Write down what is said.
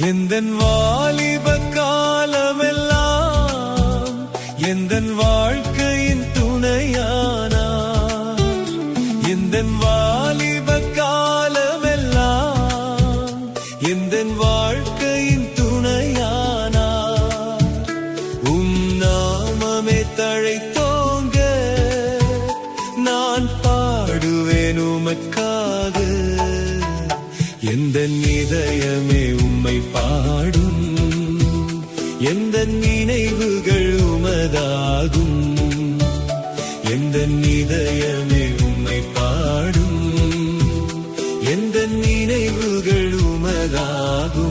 எந்தன் வாலிப காலமெல்லாம் எந்தன் வாழ்க்கையின் துணையானார். எந்தன் வாலிப காலமெல்லாம் எந்தன் வாழ்க்கையின் துணையானார். நாமமே தழைத்தோங்க நான் பாடுவேன் உமக்காக. எந்தன் இதயமே உம்மை பாடும், எந்தன் நினைவுகள் உமதாகும். எந்தன் இதயமே உம்மை பாடும், எந்தன் நினைவுகள் உமதாகும்.